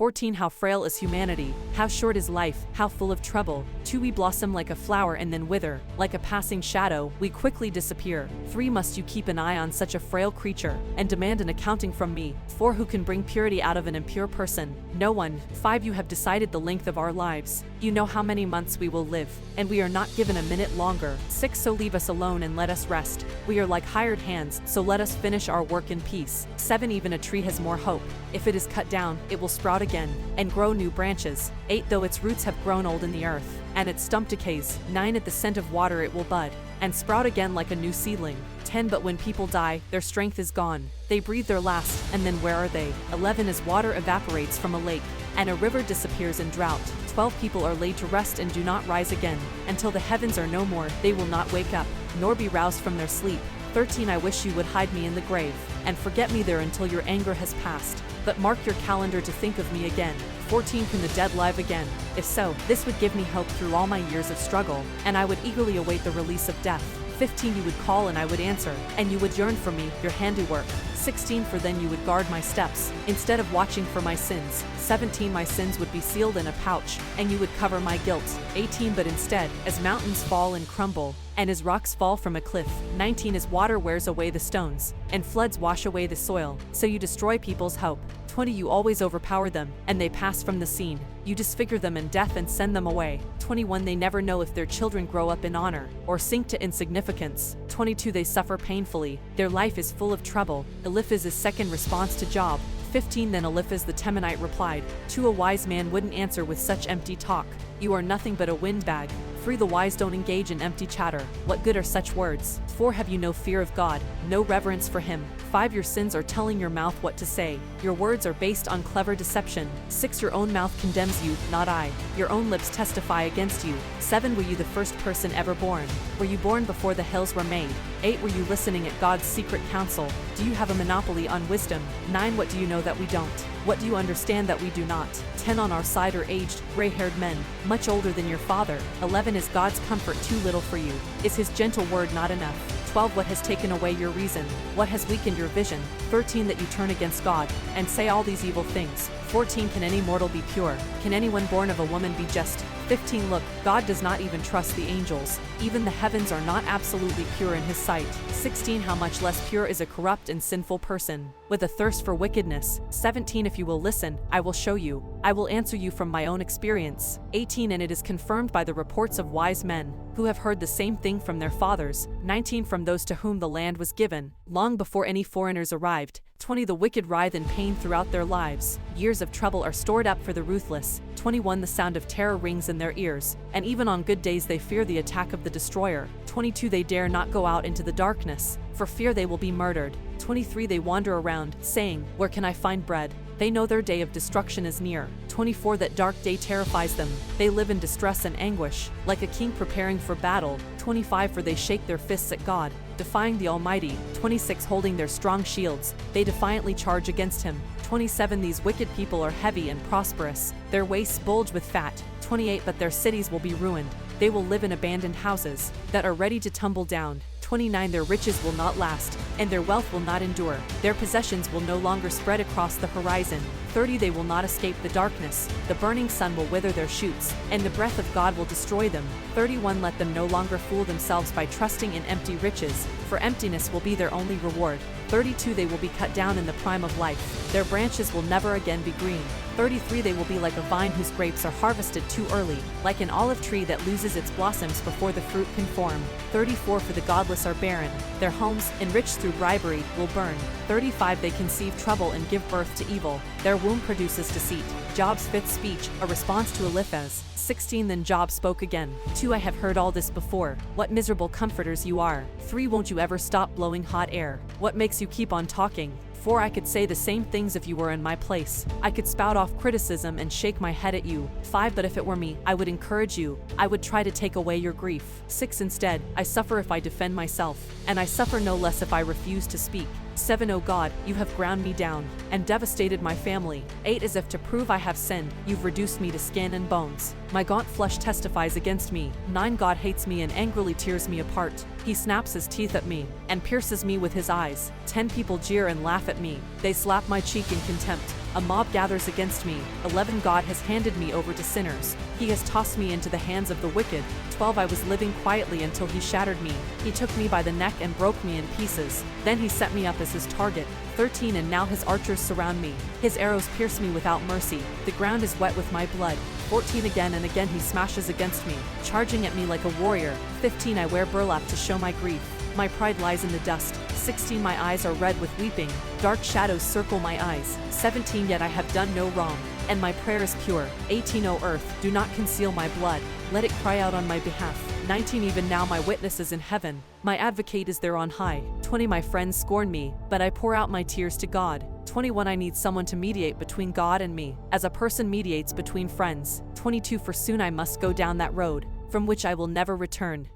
14 How frail is humanity, how short is life, how full of trouble. 2 We blossom like a flower and then wither, like a passing shadow, we quickly disappear. 3 Must you keep an eye on such a frail creature, and demand an accounting from me? 4 Who can bring purity out of an impure person? No one. 5 You have decided the length of our lives. You know how many months we will live, and we are not given a minute longer. 6 So leave us alone and let us rest. We are like hired hands, so let us finish our work in peace. 7 Even a tree has more hope. If it is cut down, it will sprout again, and grow new branches. 8 Though its roots have grown old in the earth, and its stump decays. 9 At the scent of water it will bud, and sprout again like a new seedling. 10 But when people die, their strength is gone. They breathe their last, and then where are they? 11 As water evaporates from a lake, and a river disappears in drought. 12 People are laid to rest and do not rise again. Until the heavens are no more, they will not wake up, nor be roused from their sleep. 13 I wish you would hide me in the grave, and forget me there until your anger has passed. But mark your calendar to think of me again. 14 Can the dead live again? If so, this would give me hope through all my years of struggle, and I would eagerly await the release of death. 15 You would call and I would answer, and you would yearn for me, your handiwork. 16 For then you would guard my steps, instead of watching for my sins. 17 My sins would be sealed in a pouch, and you would cover my guilt. 18 But instead, as mountains fall and crumble, and as rocks fall from a cliff. 19 As water wears away the stones, and floods wash away the soil, so you destroy people's hope. 20 You always overpower them, and they pass from the scene. You disfigure them in death and send them away. 21 They never know if their children grow up in honor, or sink to insignificance. 22 They suffer painfully, their life is full of trouble. Eliphaz's second response to Job. 15 Then Eliphaz the Temanite replied, To a wise man wouldn't answer with such empty talk. You are nothing but a windbag. 3 The wise don't engage in empty chatter. What good are such words? 4 Have you no fear of God, no reverence for him? 5 Your sins are telling your mouth what to say. Your words are based on clever deception. 6 Your own mouth condemns you, not I. Your own lips testify against you. 7 Were you the first person ever born? Were you born before the hills were made? 8 Were you listening at God's secret counsel? Do you have a monopoly on wisdom? 9 What do you know that we don't? What do you understand that we do not? 10 On our side are aged, gray-haired men, much older than your father. 11 Is God's comfort too little for you? Is his gentle word not enough? 12 What has taken away your reason? What has weakened your vision? 13 That you turn against God, and say all these evil things. 14 Can any mortal be pure? Can anyone born of a woman be just? 15 Look, God does not even trust the angels. Even the heavens are not absolutely pure in his sight. 16 How much less pure is a corrupt and sinful person, with a thirst for wickedness. 17 If you will listen, I will show you. I will answer you from my own experience. 18 And it is confirmed by the reports of wise men, who have heard the same thing from their fathers. 19 From those to whom the land was given, long before any foreigners arrived. 20 The wicked writhe in pain throughout their lives. Years of trouble are stored up for the ruthless. 21 The sound of terror rings in their ears, and even on good days they fear the attack of the destroyer. 22 They dare not go out into the darkness, for fear they will be murdered. 23 They wander around, saying, Where can I find bread? They know their day of destruction is near. 24 That dark day terrifies them. They live in distress and anguish, like a king preparing for battle. 25 For they shake their fists at God, defying the Almighty. 26 Holding their strong shields, they defiantly charge against him. 27 These wicked people are heavy and prosperous. Their waists bulge with fat. 28 But their cities will be ruined. They will live in abandoned houses that are ready to tumble down. 29 Their riches will not last, and their wealth will not endure. Their possessions will no longer spread across the horizon. 30 They will not escape the darkness. The burning sun will wither their shoots, and the breath of God will destroy them. 31 Let them no longer fool themselves by trusting in empty riches, for emptiness will be their only reward. 32 They will be cut down in the prime of life. Their branches will never again be green. 33 They will be like a vine whose grapes are harvested too early, like an olive tree that loses its blossoms before the fruit can form. 34 For the godless are barren. Their homes, enriched through bribery, will burn. 35 They conceive trouble and give birth to evil. Their womb produces deceit. Job's fifth speech, a response to Eliphaz. 16 Then Job spoke again. 2 I have heard all this before. What miserable comforters you are. 3 Won't you ever stop blowing hot air? What makes you keep on talking? 4 I could say the same things if you were in my place. I could spout off criticism and shake my head at you. 5 But if it were me, I would encourage you. I would try to take away your grief. 6 Instead, I suffer if I defend myself, and I suffer no less if I refuse to speak. 7 O God, you have ground me down, and devastated my family. 8 As if to prove I have sinned, you've reduced me to skin and bones. My gaunt flesh testifies against me. 9 God hates me and angrily tears me apart. He snaps his teeth at me, and pierces me with his eyes. 10 People jeer and laugh at me. They slap my cheek in contempt. A mob gathers against me. 11 God has handed me over to sinners. He has tossed me into the hands of the wicked. 12 I was living quietly until he shattered me. He took me by the neck and broke me in pieces. Then he set me up as his target. 13 And now his archers surround me. His arrows pierce me without mercy. The ground is wet with my blood. 14 Again and again he smashes against me, charging at me like a warrior. 15 I wear burlap to show my grief. My pride lies in the dust. 16 My eyes are red with weeping. Dark shadows circle my eyes. 17 Yet I have done no wrong, and my prayer is pure. 18 O earth, do not conceal my blood. Let it cry out on my behalf. 19 Even now my witness is in heaven. My advocate is there on high. 20 My friends scorn me, but I pour out my tears to God. 21 I need someone to mediate between God and me, as a person mediates between friends. 22 For soon I must go down that road, from which I will never return.